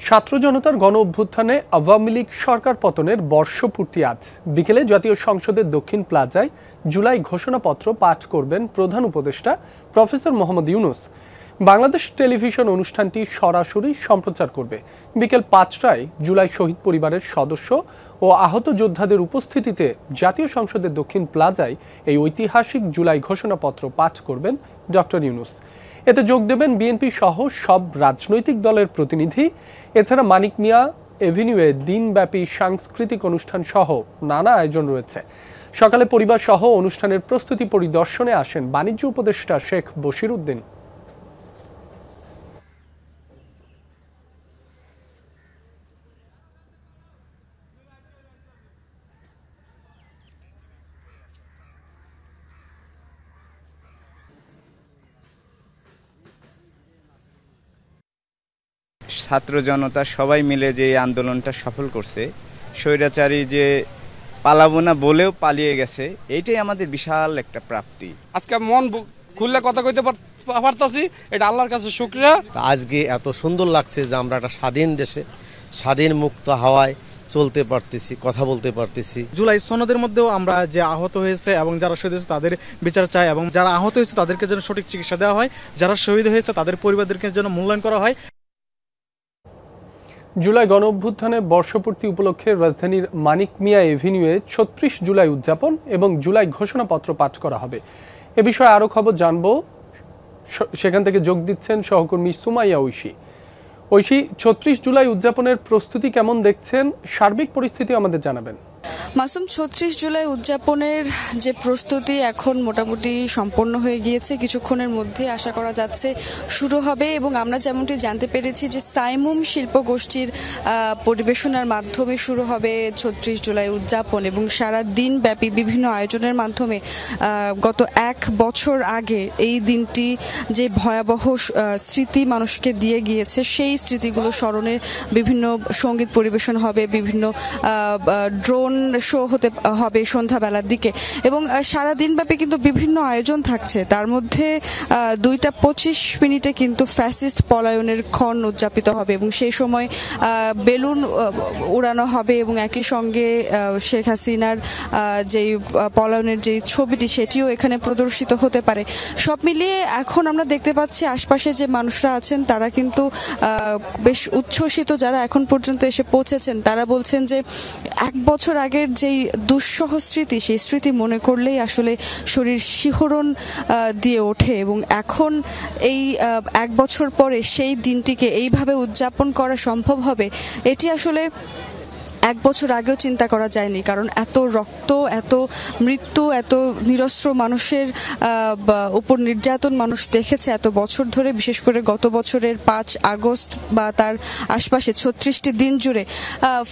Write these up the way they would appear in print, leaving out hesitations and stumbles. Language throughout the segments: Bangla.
ছাত্র জনতার গণ অভ্যুত্থানে আওয়ামী লীগ সরকার পতনের বর্ষপূর্তি আজ বিকেলে জাতীয় সংসদের দক্ষিণ প্লাজায় জুলাই ঘোষণাপত্র পাঠ করবেন প্রধান উপদেষ্টা প্রফেসর মোহাম্মদ ইউনূস। বাংলাদেশ টেলিভিশন অনুষ্ঠানটি সরাসরি সম্প্রচার করবে। বিকেল ৫টায় জুলাই শহীদ পরিবারের সদস্য ও আহত যোদ্ধাদের উপস্থিতিতে জাতীয় সংসদের দক্ষিণ প্লাজায় এই ঐতিহাসিক জুলাই ঘোষণাপত্র পাঠ করবেন ডক্টর ইউনূস। এতে যোগ দেবেন বিএনপি সহ সব রাজনৈতিক দলের প্রতিনিধি। এছাড়া মানিক মিয়া এভিনিউয়ে দিনব্যাপী সাংস্কৃতিক অনুষ্ঠান সহ নানা আয়োজন রয়েছে। সকালে পরিবার সহ অনুষ্ঠানের প্রস্তুতি পরিদর্শনে আসেন বাণিজ্য উপদেষ্টা শেখ বশির উদ্দিন। ছাত্র জনতা সবাই মিলে যে আন্দোলনটা সফল করছে, স্বৈরাচারী যে পালাবো না বলেও পালিয়ে গেছে, এইটাই আমাদের বিশাল একটা প্রাপ্তি। আজকে মন খুললে কথা কইতে পারতাছি, এটা আল্লাহর কাছে শুকরিয়া। আজকে এত সুন্দর লাগছে যে আমরা একটা স্বাধীন দেশে স্বাধীন মুক্ত হাওয়ায় চলতে পারতেছি, কথা বলতে পারতেছি। জুলাই সনদের মধ্যেও আমরা যে আহত হয়েছে এবং যারা শহীদ হয়েছে তাদের বিচার চাই, এবং যারা আহত হয়েছে তাদেরকে যেন সঠিক চিকিৎসা দেওয়া হয়, যারা শহীদ হয়েছে তাদের পরিবারদেরকে যেন মূল্যায়ন করা হয়। জুলাই গণ অভ্যুত্থানের বর্ষপূর্তি উপলক্ষে রাজধানীর মানিক মিয়া এভিনিউয়ে ৩৬ জুলাই উদযাপন এবং জুলাই ঘোষণাপত্র পাঠ করা হবে। এ বিষয়ে আরও খবর জানবো, সেখান থেকে যোগ দিচ্ছেন সহকর্মী সুমাইয়া ঐশী। ঐশী, ৩৬ জুলাই উদযাপনের প্রস্তুতি কেমন দেখছেন? সার্বিক পরিস্থিতি আমাদের জানাবেন। মাসুম, ৩৬ জুলাই উদযাপনের যে প্রস্তুতি এখন মোটামুটি সম্পন্ন হয়ে গিয়েছে, কিছুক্ষণের মধ্যে আশা করা যাচ্ছে শুরু হবে। এবং আমরা যেমনটি জানতে পেরেছি যে সাইমুম শিল্পগোষ্ঠীর পরিবেশনার মাধ্যমে শুরু হবে ৩৬ জুলাই উদযাপন, এবং সারা দিন ব্যাপী বিভিন্ন আয়োজনের মাধ্যমে গত ১ বছর আগে এই দিনটি যে ভয়াবহ স্মৃতি মানুষকে দিয়ে গিয়েছে, সেই স্মৃতিগুলো স্মরণের বিভিন্ন সঙ্গীত পরিবেশন হবে, বিভিন্ন ড্রোন শো হতে হবে সন্ধ্যাবেলার দিকে, এবং সারা দিনব্যাপী কিন্তু বিভিন্ন আয়োজন থাকছে। তার মধ্যে ২:২৫ কিন্তু ফ্যাসিস্ট পলায়নের ক্ষণ উদযাপিত হবে, এবং সেই সময় বেলুন উড়ানো হবে, এবং একই সঙ্গে শেখ হাসিনার যেই পলায়নের যে ছবিটি সেটিও এখানে প্রদর্শিত হতে পারে। সব মিলিয়ে এখন আমরা দেখতে পাচ্ছি আশপাশে যে মানুষরা আছেন তারা কিন্তু বেশ উচ্ছ্বসিত। যারা এখন পর্যন্ত এসে পৌঁছেছেন তারা বলছেন যে ১ বছর আগের যেই দুঃসহ স্মৃতি, সেই স্মৃতি মনে করলেই আসলে শরীর শিহরণ দিয়ে ওঠে, এবং এখন এই ১ বছর পরে সেই দিনটিকে এইভাবে উদযাপন করা সম্ভব হবে, এটি আসলে ১ বছর আগেও চিন্তা করা যায়নি। কারণ এত রক্ত, এত মৃত্যু, এত নিরস্ত্র মানুষের উপর নির্যাতন মানুষ দেখেছে এত বছর ধরে, বিশেষ করে গত বছরের ৫ আগস্ট বা তার আশপাশে ৩৬টি দিন জুড়ে।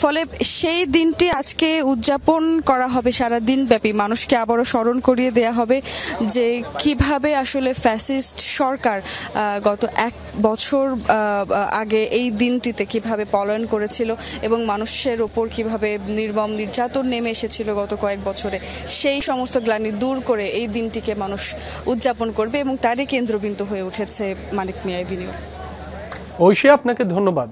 ফলে সেই দিনটি আজকে উদযাপন করা হবে সারা দিন ব্যাপী। মানুষকে আবারও স্মরণ করিয়ে দেয়া হবে যে কিভাবে আসলে ফ্যাসিস্ট সরকার গত ১ বছর আগে এই দিনটিতে কিভাবে পলায়ন করেছিল, এবং মানুষের ওপর কিভাবে নির্মম নির্যাতন নেমে এসেছিল গত কয়েক বছরে। সেই সমস্ত গ্লানি দূর করে এই দিনটিকে মানুষ উদযাপন করবে, এবং তারই কেন্দ্রবিন্দু হয়ে উঠেছে মানিক মিয়া এভিনিউ। ঐশী, আপনাকে ধন্যবাদ।